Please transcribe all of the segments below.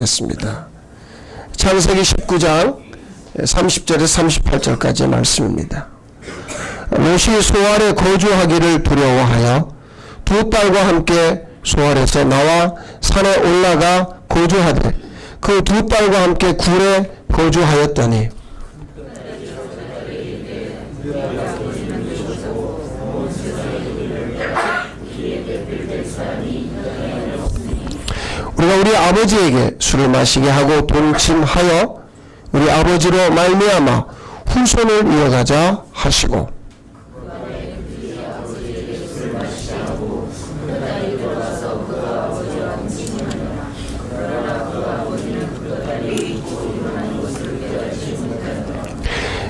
습니다. 창세기 19장 30절에서 38절까지의 말씀입니다. 롯이 소알에 거주하기를 두려워하여 두 딸과 함께 소알에서 나와 산에 올라가 거주하되 그 두 딸과 함께 굴에 거주하였더니 우리가 우리 아버지에게 술을 마시게 하고 동침하여 우리 아버지로 말미암아 후손을 이어가자 하시고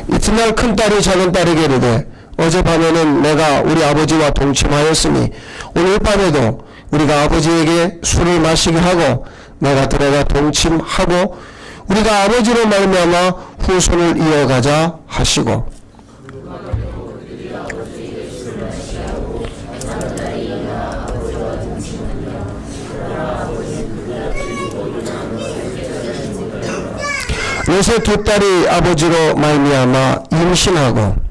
이튿날 큰딸이 작은딸에게 이르되 어젯밤에는 내가 우리 아버지와 동침하였으니 오늘 밤에도 우리가 아버지에게 술을 마시게 하고 내가 들어가 동침하고 우리가 아버지로 말미암아 후손을 이어가자 하시고 롯의 두 딸이 아버지로 말미암아 임신하고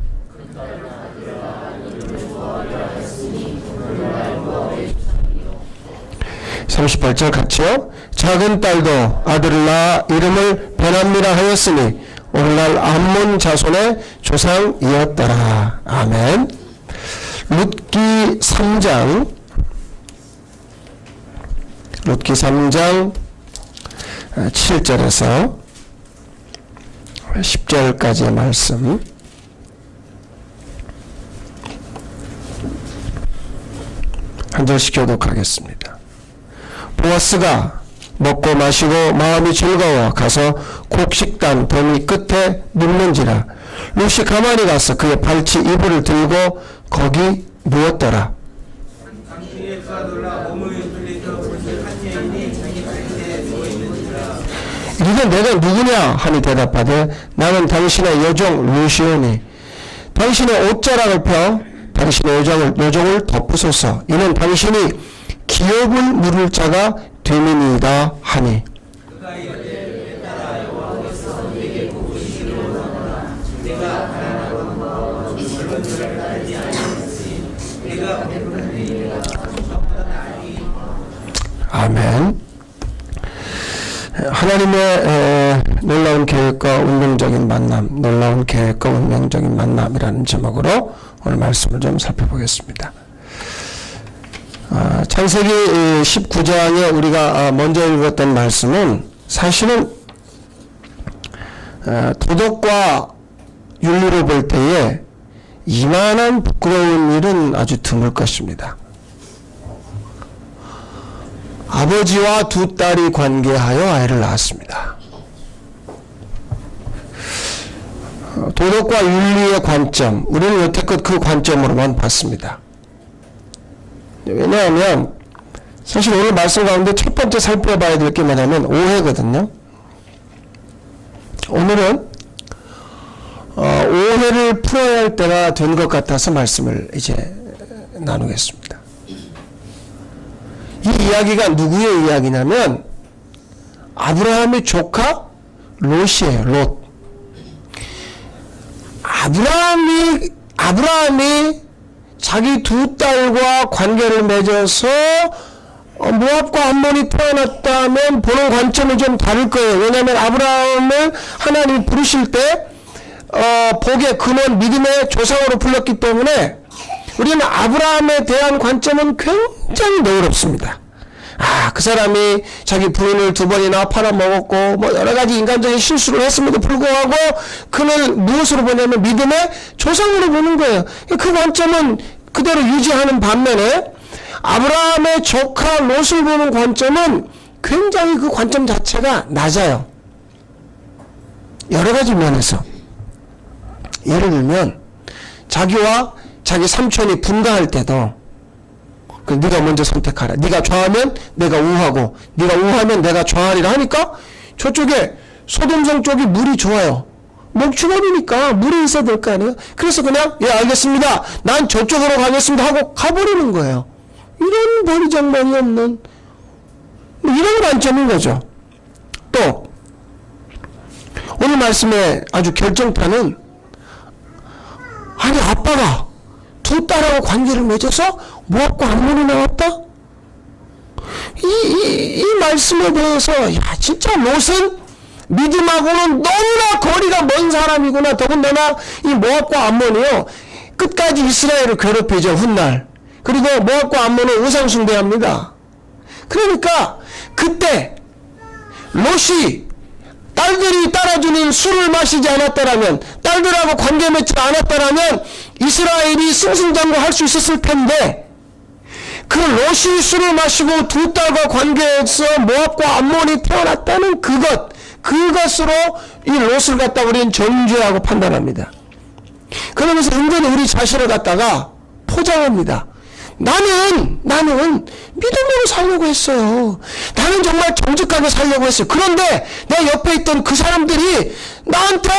38절 같이요. 작은 딸도 아들을 낳아 이름을 베람미라 하였으니 오늘날 암몬 자손의 조상이었더라. 아멘. 룻기 3장 7절에서 10절까지의 말씀 한 절씩 교독하겠습니다. 보아스가 먹고 마시고 마음이 즐거워 가서 곡식단 더미 끝에 눕는지라 롯이 가만히 가서 그의 발치 이불을 들고 거기 누웠더라. 이게 내가 누구냐 하니 대답하되 나는 당신의 여종 롯이오니 당신의 옷자락을 펴 당신의 여종을 덮으소서. 이는 당신이 기업을 물을 자가 됨이니이다 하니 아멘. 하나님의 놀라운 계획과 운명적인 만남, 놀라운 계획과 운명적인 만남이라는 제목으로 오늘 말씀을 좀 살펴보겠습니다. 창세기 19장에 우리가 먼저 읽었던 말씀은 사실은 도덕과 윤리로 볼 때에 이만한 부끄러운 일은 아주 드물 것입니다. 아버지와 두 딸이 관계하여 아이를 낳았습니다. 도덕과 윤리의 관점, 우리는 여태껏 그 관점으로만 봤습니다. 왜냐하면 사실 오늘 말씀 가운데 첫 번째 살펴봐야 될 게 뭐냐면 오해거든요. 오늘은 오해를 풀어야 할 때가 된 것 같아서 말씀을 이제 나누겠습니다. 이 이야기가 누구의 이야기냐면 아브라함의 조카 롯이에요. 롯. 아브라함이 자기 두 딸과 관계를 맺어서 모압과 암몬이 태어났다면 보는 관점이 좀 다를 거예요. 왜냐하면 아브라함을 하나님이 부르실 때 복의 근원 믿음의 조상으로 불렀기 때문에 우리는 아브라함에 대한 관점은 굉장히 너그럽습니다. 그 사람이 자기 부인을 두 번이나 팔아먹었고 뭐 여러 가지 인간적인 실수를 했음에도 불구하고 그를 무엇으로 보냐면 믿음의 조상으로 보는 거예요. 그 관점은 그대로 유지하는 반면에 아브라함의 조카 롯을 보는 관점은 굉장히 그 관점 자체가 낮아요. 여러 가지 면에서. 예를 들면 자기와 자기 삼촌이 분가할 때도 네가 먼저 선택하라. 네가 좌하면 내가 우하고 네가 우하면 내가 좌하리라 하니까 저쪽에 소돔성 쪽이 물이 좋아요. 목축업이니까 물이 있어야 될 거 아니에요. 그래서 그냥 알겠습니다. 난 저쪽으로 가겠습니다 하고 가버리는 거예요. 이런 버리장머리 없는 이런 관점인 거죠. 말씀의 아주 결정타는, 아니 아빠가 두 딸하고 관계를 맺어서 모압과 암몬이 나왔다? 이 말씀에 대해서 야 진짜 롯은 믿음하고는 너무나 거리가 먼 사람이구나. 더군다나 이 모압과 암몬이요 끝까지 이스라엘을 괴롭히죠. 훗날. 그리고 모압과 암몬은 우상 숭배합니다. 그러니까 그때 롯이 딸들이 따라주는 술을 마시지 않았다라면, 딸들하고 관계 맺지 않았다라면 이스라엘이 승승장구할 수 있었을 텐데, 그 롯이 술을 마시고 두 딸과 관계해서 모압과 암몬이 태어났다는 그것으로 이 롯을 갖다 우리는 정죄하고 판단합니다. 그러면서 은근히 우리 자신을 갖다가 포장합니다. 나는 믿음으로 살려고 했어요. 나는 정말 정직하게 살려고 했어요. 그런데 내 옆에 있던 그 사람들이 나한테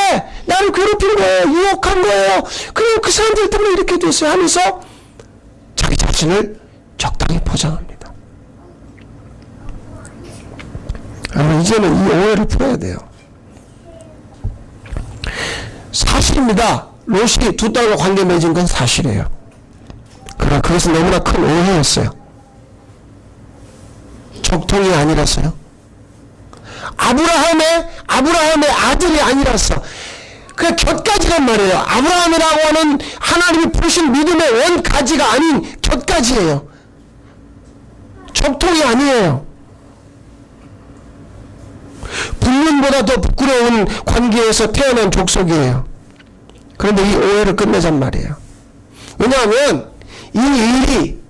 나를 괴롭힌 거예요. 유혹한 거예요. 그리고 그 사람들 때문에 이렇게 됐어요 하면서 자기 자신을 적당히 포장합니다. 여러분, 이제는 이 오해를 풀어야 돼요. 사실입니다. 롯이 두 딸과 관계 맺은 건 사실이에요. 그러나 그것은 너무나 큰 오해였어요. 적통이 아니라서요. 아브라함의 아들이 아니라서. 그 곁가지란 말이에요. 아브라함이라고 하는 하나님이 부르신 믿음의 원가지가 아닌 곁가지예요. 적통이 아니에요. 분륜보다 더 부끄러운 관계에서 태어난 족속이에요. 그런데 이 오해를 끝내잔 말이에요. 왜냐하면 이 일이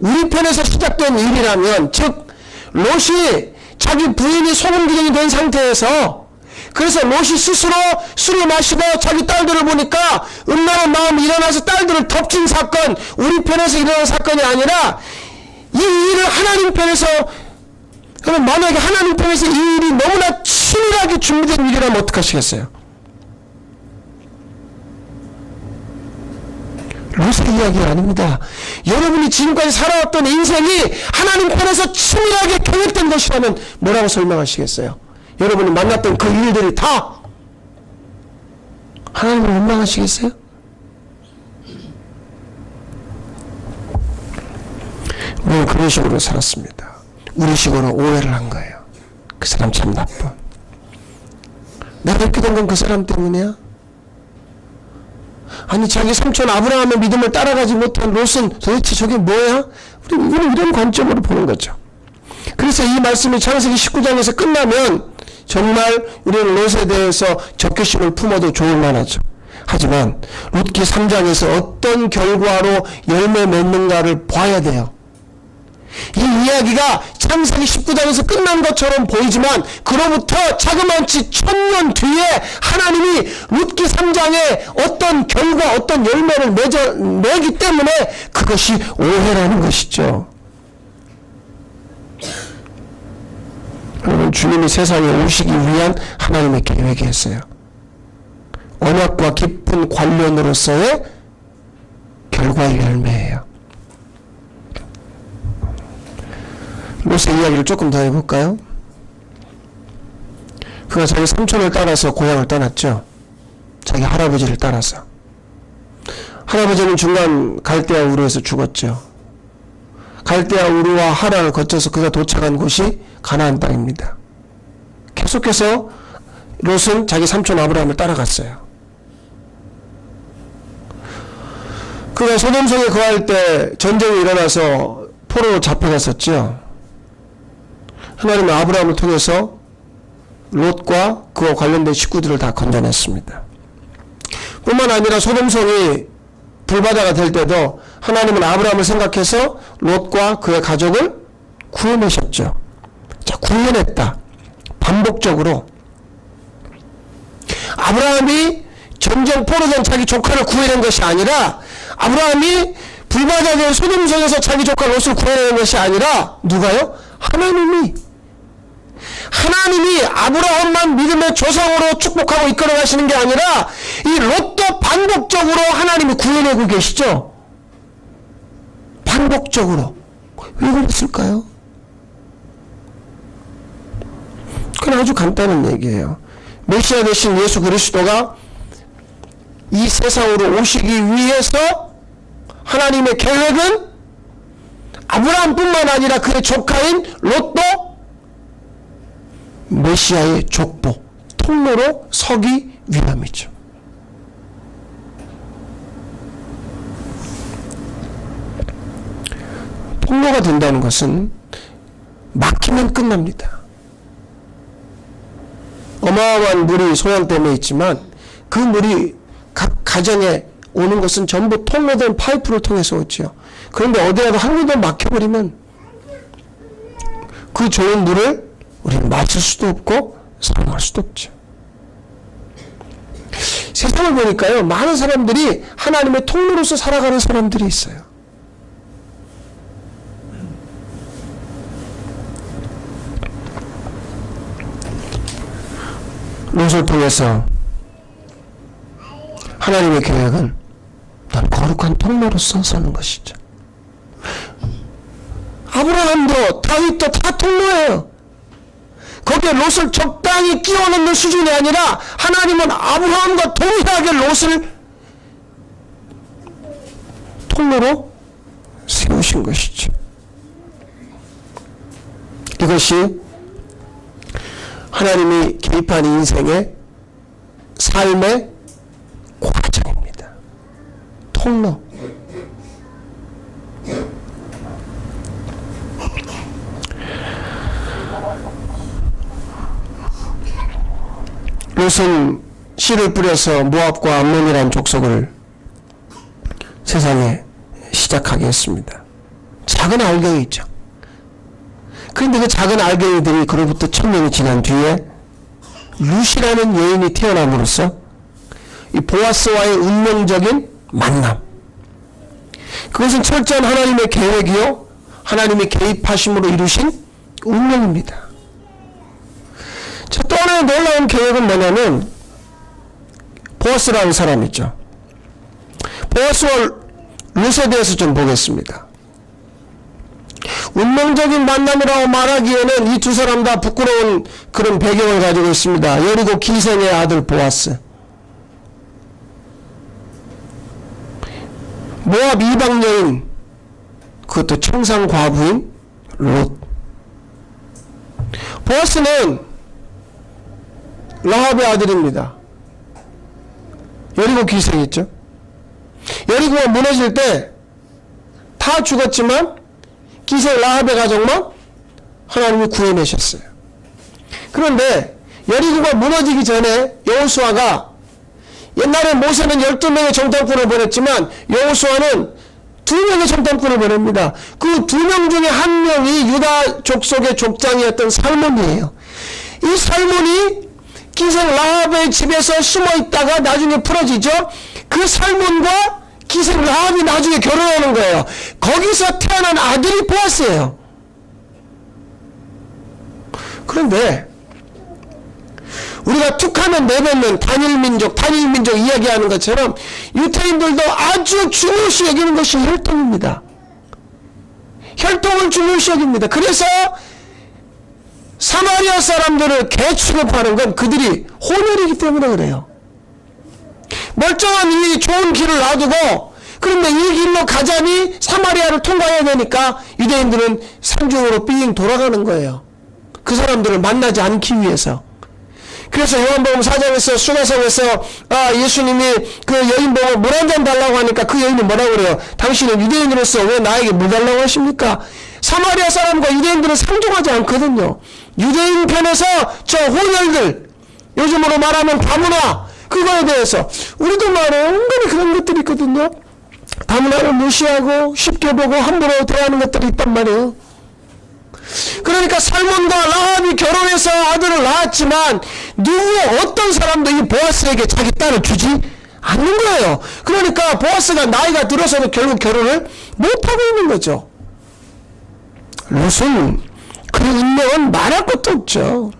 우리 편에서 시작된 일이라면, 즉 롯이 자기 부인이 소금기둥이 된 상태에서, 그래서 롯이 스스로 술을 마시고 자기 딸들을 보니까 음란한 마음이 일어나서 딸들을 덮친 사건, 우리 편에서 일어난 사건이 아니라 이 일을 하나님 편에서, 그럼 만약에 하나님 편에서 이 일이 너무나 치밀하게 준비된 일이라면 어떡하시겠어요? 롯의 이야기가 아닙니다. 여러분이 지금까지 살아왔던 인생이 하나님 편에서 치밀하게 계획된 것이라면 뭐라고 설명하시겠어요? 여러분이 만났던 그 일들이 다 하나님을 원망하시겠어요? 우리는 그런 식으로 살았습니다. 우리 식으로 오해를 한 거예요. 그 사람 참 나빠. 내가 이렇게 된 건 그 사람 때문이야? 아니 자기 삼촌 아브라함의 믿음을 따라가지 못한 롯은 도대체 저게 뭐야? 우리는 이런 관점으로 보는 거죠. 그래서 이 말씀이 창세기 19장에서 끝나면 정말 우리는 롯에 대해서 적개심을 품어도 좋을 만하죠. 하지만 롯기 3장에서 어떤 결과로 열매 맺는가를 봐야 돼요. 이 이야기가 창세기 19장에서 끝난 것처럼 보이지만 그로부터 자그만치 1000년 뒤에 하나님이 룻기 3장에 어떤 결과, 어떤 열매를 내기 때문에 그것이 오해라는 것이죠. 여러분, 주님이 세상에 오시기 위한 하나님의 계획이었어요. 언약과 깊은 관련으로서의 결과의 열매예요. 롯의 이야기를 조금 더 해볼까요? 그가 자기 삼촌을 따라서 고향을 떠났죠. 자기 할아버지를 따라서. 할아버지는 중간 갈대아 우르에서 죽었죠. 갈대아 우르와 하란을 거쳐서 그가 도착한 곳이 가나안 땅입니다. 계속해서 롯은 자기 삼촌 아브라함을 따라갔어요. 그가 소돔성에 거할 때 전쟁이 일어나서 포로로 잡혀갔었죠. 하나님은 아브라함을 통해서 롯과 그와 관련된 식구들을 다 건져냈습니다. 뿐만 아니라 소돔성이 불바다가 될 때도 하나님은 아브라함을 생각해서 롯과 그의 가족을 구원하셨죠. 자, 구원했다. 반복적으로. 아브라함이 전쟁 포로된 자기 조카를 구해낸 것이 아니라, 아브라함이 불바다 된 소돔성에서 자기 조카 롯을 구해낸 것이 아니라, 누가요? 하나님이 아브라함만 믿음의 조상으로 축복하고 이끌어 가시는 게 아니라 이 롯도 반복적으로 하나님이 구해내고 계시죠. 반복적으로. 왜 그랬을까요? 그건 아주 간단한 얘기예요. 메시아 되신 예수 그리스도가 이 세상으로 오시기 위해서 하나님의 계획은 아브라함뿐만 아니라 그의 조카인 롯도 메시아의 족보, 통로로 서기 위함이죠. 통로가 된다는 것은 막히면 끝납니다. 어마어마한 물이 소양댐에 있지만 그 물이 각 가정에 오는 것은 전부 통로된 파이프를 통해서 오죠. 그런데 어디라도 한 군데 막혀버리면 그 좋은 물을 우리는 마실 수도 없고 사용할 수도 없죠. 세상을 보니까요, 많은 사람들이 하나님의 통로로서 살아가는 사람들이 있어요. 롯을 통해서 하나님의 계획은 난 거룩한 통로로서 사는 것이죠. 아브라함도 다윗도 다 통로예요. 거기에 롯을 적당히 끼워 넣는 수준이 아니라 하나님은 아브라함과 동일하게 롯을 통로로 세우신 것이죠. 이것이 하나님이 개입한 인생의 삶의 과정입니다. 통로. 롯은 씨를 뿌려서 모압과 암몬이라는 족속을 세상에 시작하게 했습니다. 작은 알갱이죠. 그런데 그 작은 알갱이들이 그로부터 1000년이 지난 뒤에 룻이라는 여인이 태어남으로써 이 보아스와의 운명적인 만남, 그것은 철저한 하나님의 계획이요 하나님의 개입하심으로 이루신 운명입니다. 자, 또 하나의 놀라운 계획은 뭐냐면 보아스라는 사람이 있죠. 보아스와 룻에 대해서 좀 보겠습니다. 운명적인 만남이라고 말하기에는 이 두 사람 다 부끄러운 그런 배경을 가지고 있습니다. 여리고 기생의 아들 보아스, 모압 이방 여인, 그것도 청상 과부인 롯. 보아스는 라합의 아들입니다. 여리고 기생이죠. 여리고가 무너질 때 다 죽었지만 기생 라합의 가족만 하나님이 구해내셨어요. 그런데 여리고가 무너지기 전에 여호수아가, 옛날에 모세는 12명의 정탐꾼을 보냈지만 여호수아는 2명의 정탐꾼을 보냅니다. 그 2명 중에 한 명이 유다 족속의 족장이었던 살몬이에요. 이 살몬이 기생 라합의 집에서 숨어 있다가 나중에 풀어지죠. 그 살몬과 기생 라합이 나중에 결혼하는 거예요. 거기서 태어난 아들이 보아스예요. 그런데 우리가 툭하면 내뱉는 단일민족 이야기하는 것처럼 유태인들도 아주 중요시 여기는 것이 혈통입니다. 혈통을 중요시 여깁니다. 그래서 사마리아 사람들을 개 취급하는 건 그들이 혼혈이기 때문에 그래요. 멀쩡한 이 좋은 길을 놔두고, 그런데 이 길로 가자니 사마리아를 통과해야 되니까 유대인들은 산중으로 삥 돌아가는 거예요. 그 사람들을 만나지 않기 위해서. 그래서 요한복음 4장에서 수가성에서 예수님이 그 여인 보고 물 한 잔 달라고 하니까 그 여인이 뭐라고 그래요? 당신은 유대인으로서 왜 나에게 물 달라고 하십니까? 사마리아 사람과 유대인들은 상종하지 않거든요. 유대인 편에서 저 혼혈들, 요즘으로 말하면 다문화, 그거에 대해서 우리도 은근히 그런 것들이 있거든요. 다문화를 무시하고 쉽게 보고 함부로 대하는 것들이 있단 말이에요. 그러니까 살몬과 라합이 결혼해서 아들을 낳았지만 어떤 사람도 이 보아스에게 자기 딸을 주지 않는 거예요. 그러니까 보아스가 나이가 들어서도 결국 결혼을 못하고 있는 거죠. 롯은 그 운명은 말할 것도 없죠.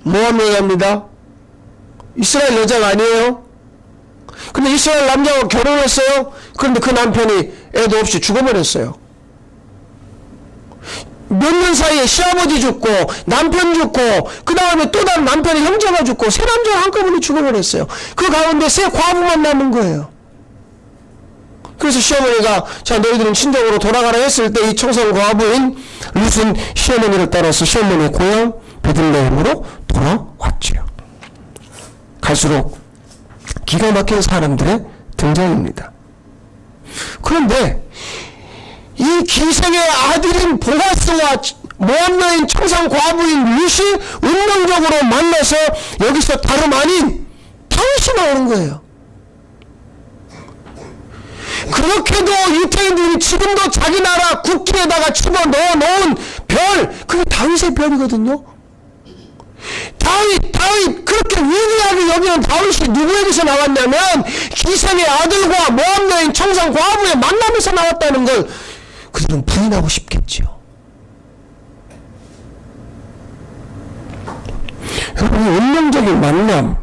모압 여자입니다. 이스라엘 여자가 아니에요. 근데 이스라엘 남자와 결혼했어요. 그런데 그 남편이 애도 없이 죽어버렸어요. 몇 년 사이에 시아버지 죽고 남편 죽고 그 다음에 또 다른 남편의 형제가 죽고 세 남자가 한꺼번에 죽어버렸어요. 그 가운데 세 과부만 남은 거예요. 그래서 시어머니가 자 너희들은 친정으로 돌아가라 했을 때 이 청성 과부인 룻은 시어머니를 따라서 시어머니의 고향 베들레헴으로 돌아왔죠. 갈수록 기가 막힌 사람들의 등장입니다. 그런데 이 기생의 아들인 보아스와 모압 여인 청상 과부인 룻이 운명적으로 만나서 여기서 다름 아닌 다윗이 나오는 거예요. 그렇게도 유태인들이 지금도 자기 나라 국기에다가 집어넣어 놓은 별, 그게 다윗의 별이거든요. 다윗 그렇게 위대하게 여기는 다윗이 누구에게서 나왔냐면 기생의 아들과 모압 여인 청상 과부의 만남에서 나왔다는 걸 그들은 부인하고 싶겠지요. 여러분, 이 운명적인 만남,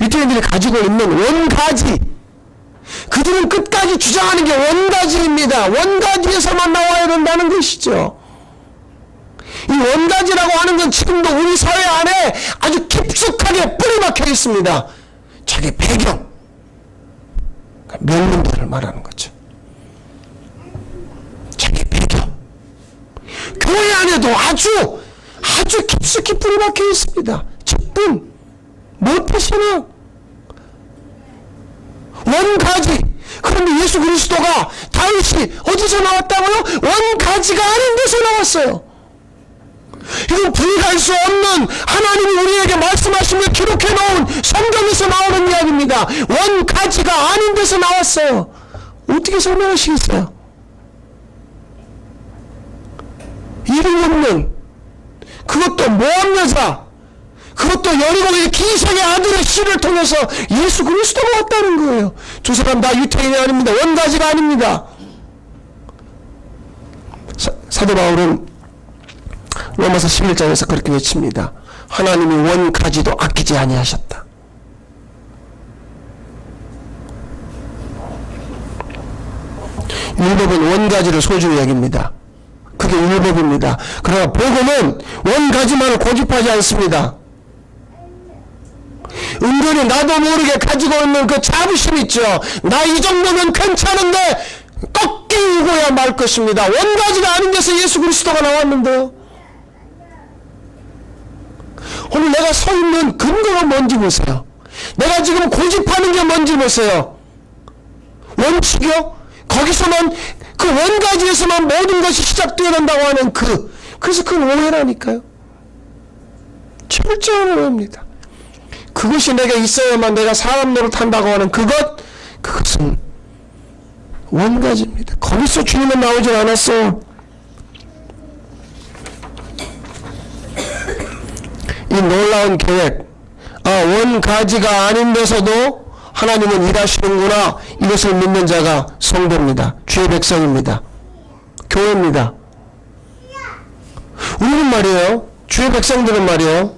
유태인들이 가지고 있는 원가지, 그들은 끝까지 주장하는 게 원가지입니다. 원가지에서만 나와야 된다는 것이죠. 이 원가지라고 하는 건 지금도 우리 사회 안에 아주 깊숙하게 뿌리박혀 있습니다. 자기 배경, 명문들을 말하는 거죠. 자기 배경. 교회 안에도 아주 깊숙이 뿌리박혀 있습니다. 직분, 모태신앙, 원가지. 그런데 예수 그리스도가 다윗이 어디서 나왔다고요? 원가지가 아닌 데서 나왔어요. 이건 부인할 수 없는 하나님이 우리에게 말씀하시며 기록해 놓은 성경에서 나오는 이야기입니다. 원가지가 아닌 데서 나왔어요. 어떻게 설명하시겠어요? 이름 없는, 그것도 모압 여자, 그것도 여리고의 기생의 아들의 씨를 통해서 예수 그리스도가 왔다는 거예요. 두 사람 다 유태인이 아닙니다. 원가지가 아닙니다. 사도 바울은 로마서 11장에서 그렇게 외칩니다. 하나님이 원가지도 아끼지 아니하셨다. 율법은 원가지를 소중히 여깁니다. 그게 율법입니다. 그러나 복음은 원가지만을 고집하지 않습니다. 은근히 나도 모르게 가지고 있는 그 자부심 있죠. 나 이 정도면 괜찮은데 꺾이고야 말 것입니다. 원가지가 아닌 데서 예수 그리스도가 나왔는데요. 오늘 내가 서 있는 근거가 뭔지 보세요. 내가 지금 고집하는 게 뭔지 보세요. 원칙이요? 거기서만, 그 원가지에서만 모든 것이 시작되어야 된다고 하는 그래서 그건 오해라니까요. 철저한 오해입니다. 그것이 내게 있어야만 내가 사람 노릇한다고 하는 그것은 원가지입니다. 거기서 주님은 나오질 않았어요. 이 놀라운 계획, 원가지가 아닌 데서도 하나님은 일하시는구나, 이것을 믿는 자가 성도입니다. 주의 백성입니다. 교회입니다. 우리는 말이에요, 주의 백성들은 말이에요,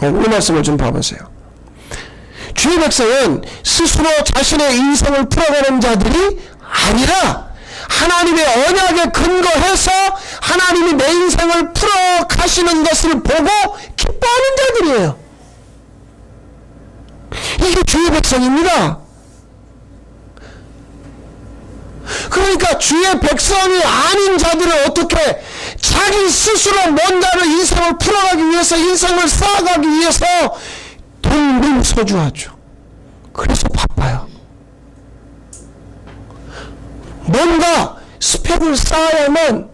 이 말씀을 좀 봐보세요. 주의 백성은 스스로 자신의 인생을 풀어가는 자들이 아니라 하나님의 언약에 근거해서 하나님이 내 인생을 풀어 가시는 것을 보고 기뻐하는 자들이에요. 이게 주의 백성입니다. 그러니까 주의 백성이 아닌 자들은 어떻게 자기 스스로 뭔가를 인생을 풀어가기 위해서, 인생을 쌓아가기 위해서 동분서주하죠. 그래서 바빠요. 뭔가 스펙을 쌓아야만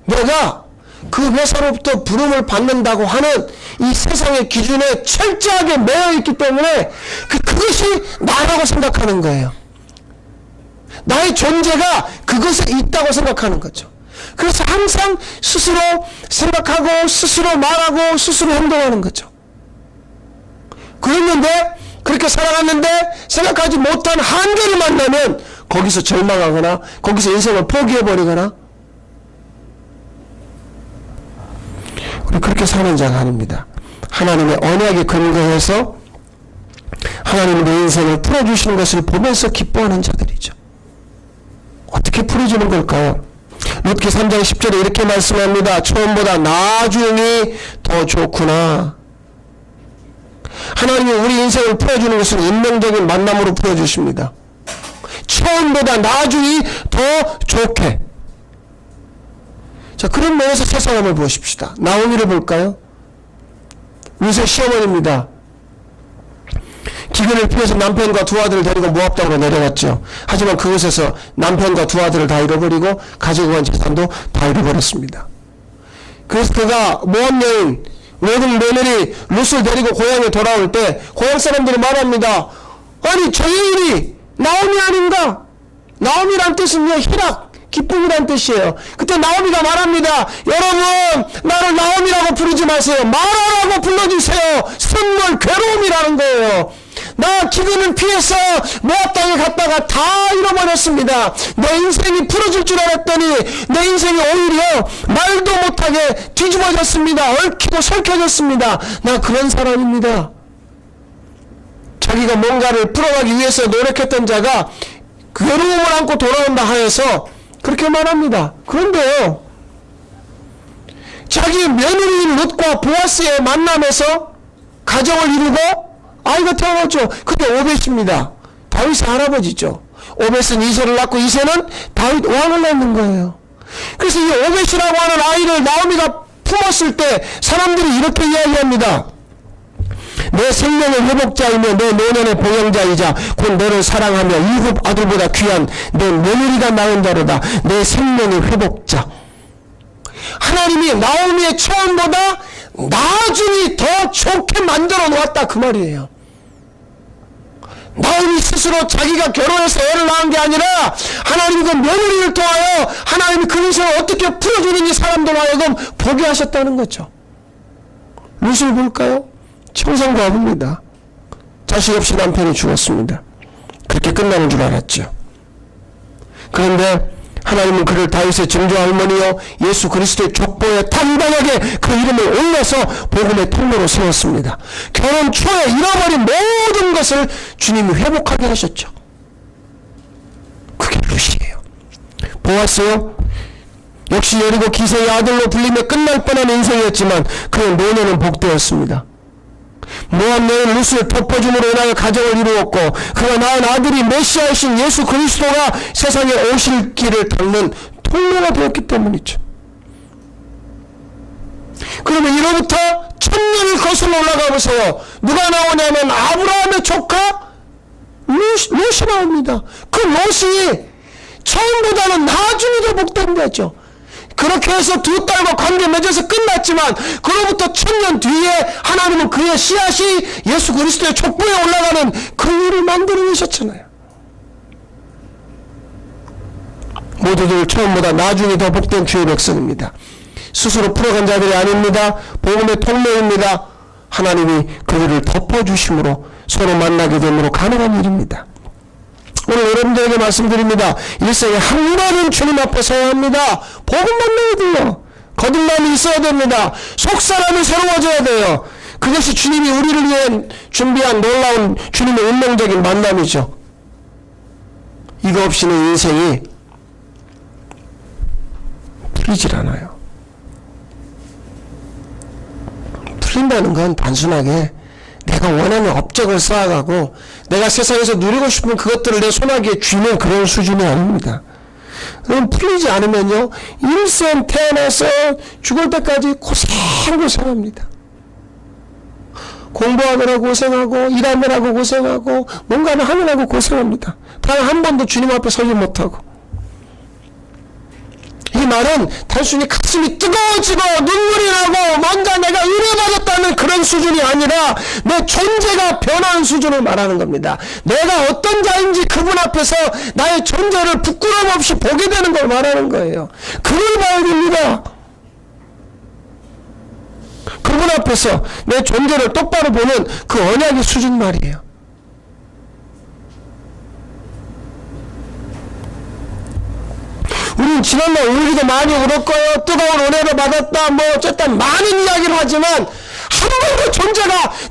내가 그 회사로부터 부름을 받는다고 하는 이 세상의 기준에 철저하게 매여있기 때문에 그것이 나라고 생각하는 거예요. 나의 존재가 그것에 있다고 생각하는 거죠. 그래서 항상 스스로 생각하고 스스로 말하고 스스로 행동하는 거죠. 그랬는데, 그렇게 살아갔는데 생각하지 못한 한계를 만나면 거기서 절망하거나 거기서 인생을 포기해버리거나, 우리 그렇게 사는 자가 아닙니다. 하나님의 언약에 근거해서 하나님이 내 인생을 풀어주시는 것을 보면서 기뻐하는 자들이죠. 어떻게 풀어주는 걸까요? 룻기 3장 10절에 이렇게 말씀합니다. 처음보다 나중이 더 좋구나. 하나님이 우리 인생을 풀어주는 것은 운명적인 만남으로 풀어주십니다. 처음보다 나중이 더 좋게. 자, 그런 면에서 세 사람을 보십시다. 나오미를 볼까요? 룻의 시어머니입니다. 기근을 피해서 남편과 두 아들을 데리고 모압 땅으로 내려갔죠. 하지만 그곳에서 남편과 두 아들을 다 잃어버리고 가지고 간 재산도 다 잃어버렸습니다. 그래서 그가 모압 여인 외국 며느리 룻을 데리고 고향에 돌아올 때 고향 사람들이 말합니다. 아니 저 여인이 나오미 아닌가? 나오미란 뜻은요 희락, 기쁨이란 뜻이에요. 그때 나오미가 말합니다. 여러분 나를 나오미라고 부르지 마세요. 마라라고 불러주세요. 선물 괴로움이라는 거예요. 나 기근을 피해서 모압 땅에 갔다가 다 잃어버렸습니다. 내 인생이 풀어질 줄 알았더니 내 인생이 오히려 말도 못하게 뒤집어졌습니다. 얽히고 설켜졌습니다. 나 그런 사람입니다. 자기가 뭔가를 풀어가기 위해서 노력했던 자가 괴로움을 안고 돌아온다 하여서 그렇게 말합니다. 그런데요, 자기 며느리인 룻과 보아스의 만남에서 가정을 이루고 아이가 태어났죠. 그게 오벳입니다. 다윗의 할아버지죠. 오벳은 이세를 낳고 이세는 다윗 왕을 낳는 거예요. 그래서 이 오벳이라고 하는 아이를 나오미가 품었을 때 사람들이 이렇게 이야기합니다. 내 생명의 회복자이며 내 노년의 보영자이자 곧 너를 사랑하며 일곱 아들보다 귀한 내 며느리가 낳은다로다. 내 생명의 회복자. 하나님이 나오미의 처음보다 나중이 더 좋게 만들어 놓았다 그 말이에요. 나오미 스스로 자기가 결혼해서 애를 낳은 게 아니라 하나님이 그 며느리를 통하여 하나님이 그 인생을 어떻게 풀어주는지 사람들 하여금 보게 하셨다는 거죠. 룻을 볼까요? 청산과부입니다. 자식 없이 남편이 죽었습니다. 그렇게 끝나는 줄 알았죠. 그런데 하나님은 그를 다윗의 증조 할머니요 예수 그리스도의 족보에 당당하게 그 이름을 올려서 복음의 통로로 세웠습니다. 결혼 초에 잃어버린 모든 것을 주님이 회복하게 하셨죠. 그게 룻이에요. 보았어요? 역시 여리고 기세의 아들로 불리며 끝날 뻔한 인생이었지만 그의 노년은 복되었습니다. 모압 여인 룻을 덮어줌으로 인하여 가정을 이루었고 그가 낳은 아들이 메시아이신 예수 그리스도가 세상에 오실 길을 닦는 통로가 되었기 때문이죠. 그러면 이로부터 1000년을 거슬러 올라가 보세요. 누가 나오냐면 아브라함의 조카 롯이 나옵니다. 그 롯이 처음보다는 나중에 더 복된다죠. 그렇게 해서 두 딸과 관계 맺어서 끝났지만 그로부터 1000년 뒤에 하나님은 그의 씨앗이 예수 그리스도의 족보에 올라가는 그 일을 만들어내셨잖아요. 모두들 처음보다 나중에 더 복된 주의 백성입니다. 스스로 풀어간 자들이 아닙니다. 복음의 통로입니다. 하나님이 그들을 덮어주심으로 서로 만나게 됨으로 가능한 일입니다. 오늘 여러분들에게 말씀드립니다. 일생에 한 번은 주님 앞에 서야 합니다. 복음 만나야 돼요. 거듭남이 있어야 됩니다. 속사람이 새로워져야 돼요. 그것이 주님이 우리를 위해 준비한 놀라운 주님의 운명적인 만남이죠. 이거 없이는 인생이 풀리질 않아요. 풀린다는 건 단순하게 내가 원하는 업적을 쌓아가고 내가 세상에서 누리고 싶은 그것들을 내 손아귀에 쥐는 그런 수준이 아닙니다. 그럼 풀리지 않으면요 일생 태어나서 죽을 때까지 고생합니다. 공부하느라고 고생하고 일하느라고 고생하고 뭔가를 하느라고 고생합니다. 단 한 번도 주님 앞에 서지 못하고. 이 말은 단순히 가슴이 뜨거워지고 눈물이 나고 뭔가 내가 의뢰받았다는 그런 수준이 아니라 내 존재가 변한 수준을 말하는 겁니다. 내가 어떤 자인지 그분 앞에서 나의 존재를 부끄러움 없이 보게 되는 걸 말하는 거예요. 그걸 봐야 됩니다. 그분 앞에서 내 존재를 똑바로 보는 그 언약의 수준 말이에요. 우린 지난날 울기도 많이 울었고요. 뜨거운 은혜를 받았다. 뭐 어쨌든 많은 이야기를 하지만 한 번도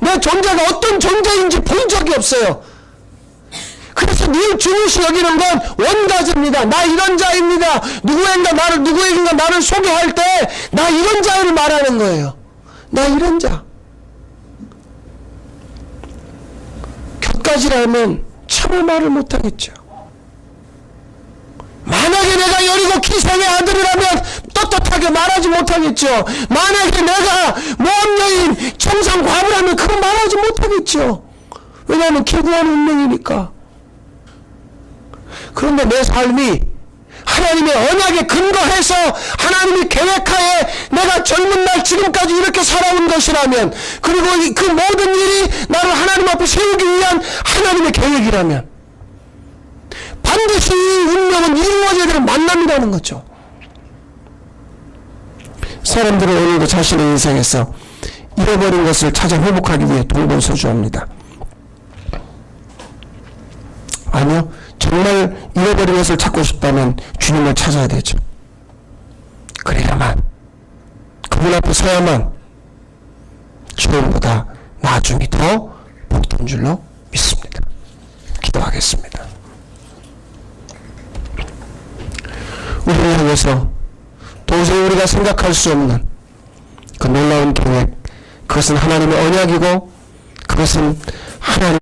내 존재가 어떤 존재인지 본 적이 없어요. 그래서 하나님께서 늘 중요시 여기는 건 원가제입니다. 나 이런 자입니다. 누구에겐가 나를 소개할 때 나 이런 자를 말하는 거예요. 나 이런 자. 곁가지라면 참을 말을 못하겠죠. 만약에 내가 여리고 기생의 아들이라면 떳떳하게 말하지 못하겠죠. 만약에 내가 모함 여인 청산 과부라면 그건 말하지 못하겠죠. 왜냐하면 기구한 운명이니까. 그런데 내 삶이 하나님의 언약에 근거해서 하나님이 계획하에 내가 젊은 날 지금까지 이렇게 살아온 것이라면, 그리고 그 모든 일이 나를 하나님 앞에 세우기 위한 하나님의 계획이라면 반드시 이 운명은 이루어져야 되는 만남이라는 거죠. 사람들은 오늘도 자신의 인생에서 잃어버린 것을 찾아 회복하기 위해 동분서주합니다. 아니요, 정말 잃어버린 것을 찾고 싶다면 주님을 찾아야 되죠. 그래야만, 그분 앞에 서야만 처음보다 나중이 더 복된 줄로 믿습니다. 기도하겠습니다. 우리를 향해서 도저히 우리가 생각할 수 없는 그 놀라운 계획, 그것은 하나님의 언약이고 그것은 하나님